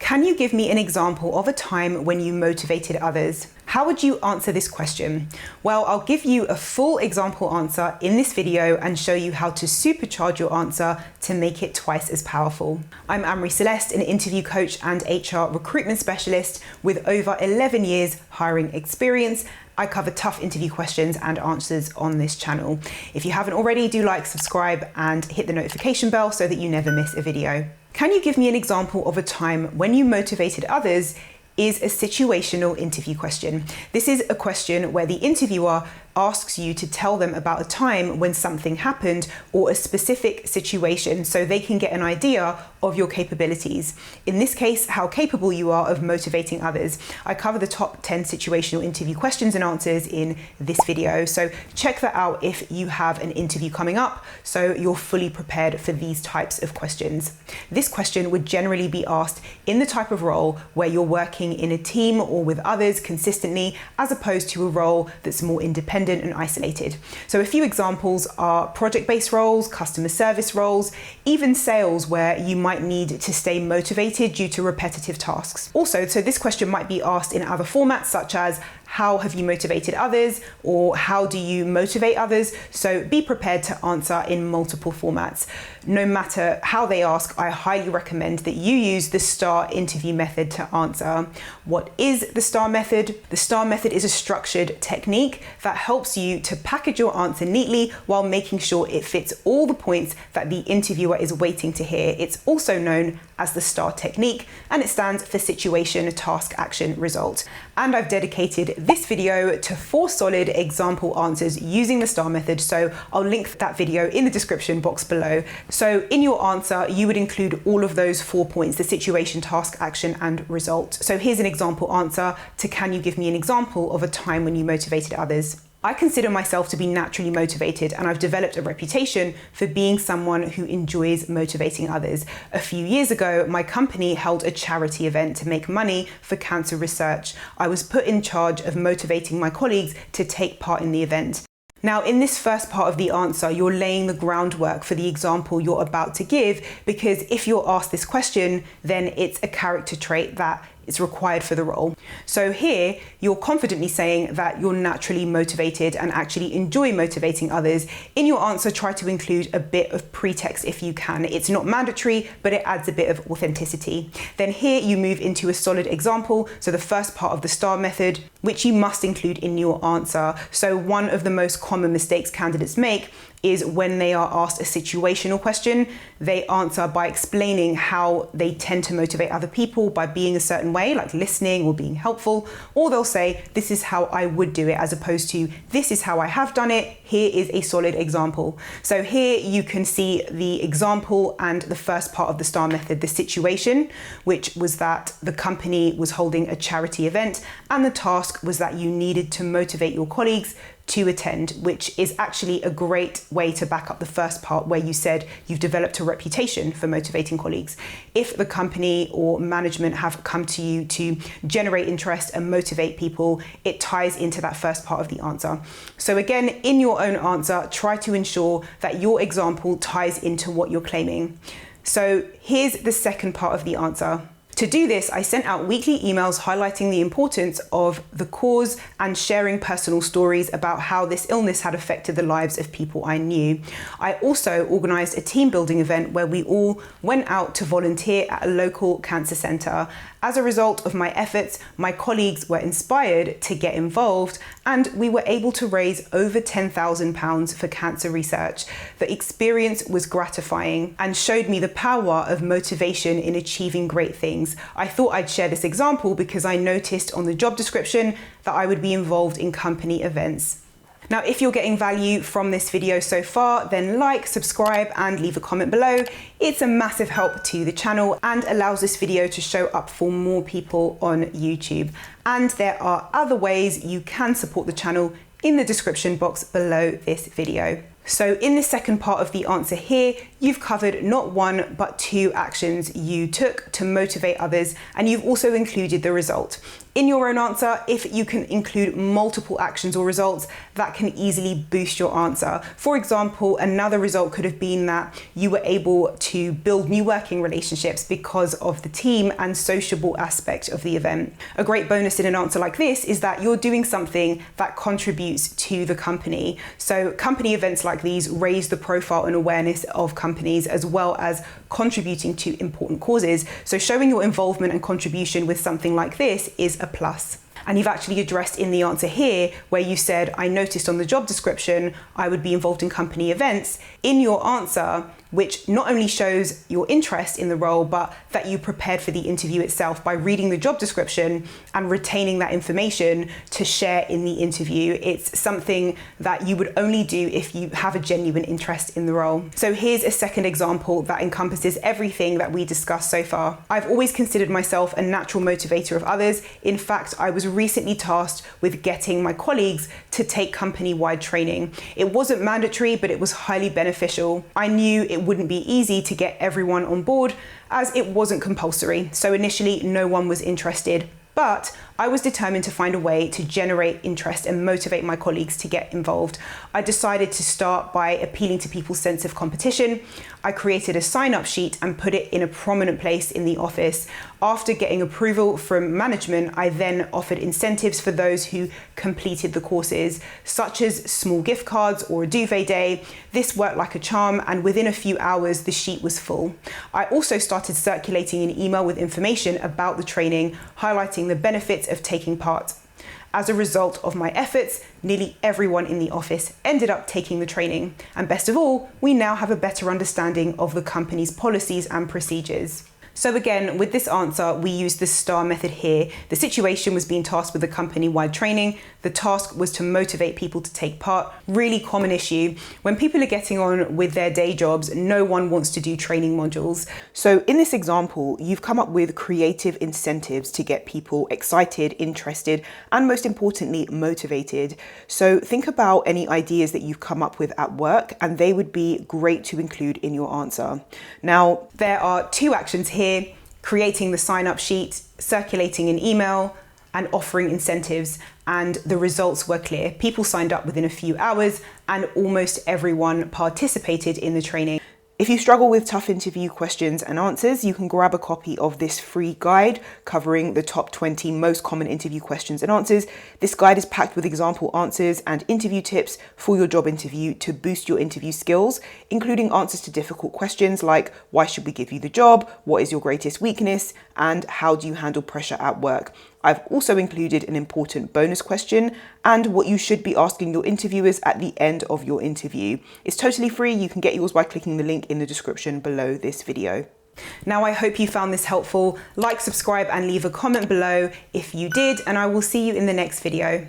Can you give me an example of a time when you motivated others? How would you answer this question? Well, I'll give you a full example answer in this video and show you how to supercharge your answer to make it twice as powerful. I'm Amri Celeste, an interview coach and HR recruitment specialist with over 11 years hiring experience. I cover tough interview questions and answers on this channel. If you haven't already, do like, subscribe, and hit the notification bell so that you never miss a video. Can you give me an example of a time when you motivated others? Is a situational interview question. This is a question where the interviewer asks you to tell them about a time when something happened or a specific situation so they can get an idea of your capabilities. In this case, how capable you are of motivating others. I cover the top 10 situational interview questions and answers in this video. So check that out if you have an interview coming up so you're fully prepared for these types of questions. This question would generally be asked in the type of role where you're working in a team or with others consistently, as opposed to a role that's more independent and isolated. So a few examples are project-based roles, customer service roles, even sales where you might need to stay motivated due to repetitive tasks. Also, so this question might be asked in other formats such as how have you motivated others or how do you motivate others? So be prepared to answer in multiple formats. No matter how they ask, I highly recommend that you use the STAR interview method to answer. What is the STAR method? The STAR method is a structured technique that helps you to package your answer neatly while making sure it fits all the points that the interviewer is waiting to hear. It's also known as the STAR technique, and it stands for situation, task, action, result. And I've dedicated this video to 4 solid example answers using the STAR method, so I'll link that video in the description box below. So in your answer, you would include all of those 4 points, the situation, task, action, and result. So here's an example answer to can you give me an example of a time when you motivated others? I consider myself to be naturally motivated, and I've developed a reputation for being someone who enjoys motivating others. A few years ago, my company held a charity event to make money for cancer research. I was put in charge of motivating my colleagues to take part in the event. Now, in this first part of the answer, you're laying the groundwork for the example you're about to give, because if you're asked this question, then it's a character trait that is required for the role. So here, you're confidently saying that you're naturally motivated and actually enjoy motivating others. In your answer, try to include a bit of pretext if you can. It's not mandatory, but it adds a bit of authenticity. Then here you move into a solid example. So the first part of the STAR method, which you must include in your answer. So one of the most common mistakes candidates make is when they are asked a situational question, they answer by explaining how they tend to motivate other people by being a certain way, like listening or being helpful, or they'll say, this is how I would do it, as opposed to, this is how I have done it, here is a solid example. So here you can see the example and the first part of the STAR method, the situation, which was that the company was holding a charity event, and the task was that you needed to motivate your colleagues to attend, which is actually a great way to back up the first part where you said you've developed a reputation for motivating colleagues. If the company or management have come to you to generate interest and motivate people, it ties into that first part of the answer. So again, in your own answer, try to ensure that your example ties into what you're claiming. So here's the second part of the answer. To do this, I sent out weekly emails highlighting the importance of the cause and sharing personal stories about how this illness had affected the lives of people I knew. I also organised a team building event where we all went out to volunteer at a local cancer centre. As a result of my efforts, my colleagues were inspired to get involved, and we were able to raise over £10,000 for cancer research. The experience was gratifying and showed me the power of motivation in achieving great things. I thought I'd share this example because I noticed on the job description that I would be involved in company events. Now, if you're getting value from this video so far, then like, subscribe, and leave a comment below. It's a massive help to the channel and allows this video to show up for more people on YouTube. And there are other ways you can support the channel in the description box below this video. So in the second part of the answer here, you've covered not one, but two actions you took to motivate others, and you've also included the result. In your own answer, if you can include multiple actions or results, that can easily boost your answer. For example, another result could have been that you were able to build new working relationships because of the team and sociable aspect of the event. A great bonus in an answer like this is that you're doing something that contributes to the company. So company events like these raise the profile and awareness of companies, as well as contributing to important causes. So showing your involvement and contribution with something like this is a plus. And you've actually addressed in the answer here where you said, I noticed on the job description I would be involved in company events. In your answer, which not only shows your interest in the role, but that you prepared for the interview itself by reading the job description and retaining that information to share in the interview. It's something that you would only do if you have a genuine interest in the role. So here's a second example that encompasses everything that we discussed so far. I've always considered myself a natural motivator of others. In fact, I was recently tasked with getting my colleagues to take company-wide training. It wasn't mandatory, but it was highly beneficial. I knew it wouldn't be easy to get everyone on board as it wasn't compulsory. So initially no one was interested, but I was determined to find a way to generate interest and motivate my colleagues to get involved. I decided to start by appealing to people's sense of competition. I created a sign-up sheet and put it in a prominent place in the office. After getting approval from management, I then offered incentives for those who completed the courses, such as small gift cards or a duvet day. This worked like a charm, and within a few hours, the sheet was full. I also started circulating an email with information about the training, highlighting the benefits of taking part. As a result of my efforts, nearly everyone in the office ended up taking the training. And best of all, we now have a better understanding of the company's policies and procedures. So again, with this answer, we used the STAR method here. The situation was being tasked with a company-wide training. The task was to motivate people to take part. Really common issue. When people are getting on with their day jobs, no one wants to do training modules. So in this example, you've come up with creative incentives to get people excited, interested, and most importantly, motivated. So think about any ideas that you've come up with at work, and they would be great to include in your answer. Now, there are two actions here: creating the sign-up sheet, circulating an email, and offering incentives. And the results were clear. People signed up within a few hours and almost everyone participated in the training. If you struggle with tough interview questions and answers, you can grab a copy of this free guide covering the top 20 most common interview questions and answers. This guide is packed with example answers and interview tips for your job interview to boost your interview skills, including answers to difficult questions like, why should we give you the job? What is your greatest weakness? And how do you handle pressure at work? I've also included an important bonus question and what you should be asking your interviewers at the end of your interview. It's totally free. You can get yours by clicking the link in the description below this video. Now, I hope you found this helpful. Like, subscribe, and leave a comment below if you did, and I will see you in the next video.